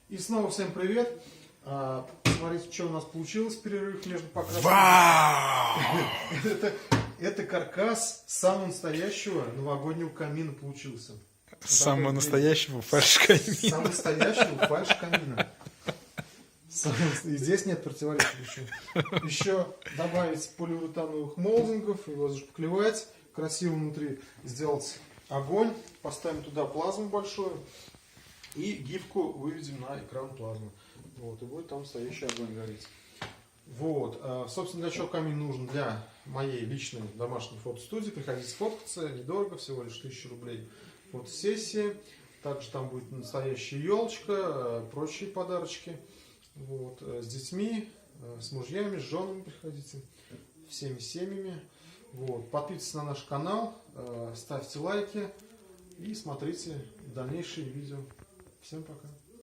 И снова всем привет. Смотрите, что у нас получилось в перерыв между покрасками. Это каркас самого настоящего новогоднего камина получился. Самого настоящего фальш-камина. Самого настоящего фальш-камина. И здесь нет противоречия еще. Еще добавить полиуретановых молдингов, его зашпаклевать, красиво внутри сделать огонь, поставим туда плазму большую и гифку выведем на экран плазмы. Вот, и будет там настоящий огонь гореть. Вот, собственно, для чего камин нужен? Для моей личной домашней фотостудии. Приходите сфоткаться, недорого, всего лишь 1000 рублей фотосессии. Также там будет настоящая елочка, прочие подарочки. Вот, с детьми, с мужьями, с женами приходите, всеми семьями. Вот, подписывайтесь на наш канал, ставьте лайки и смотрите дальнейшие видео. Всем пока.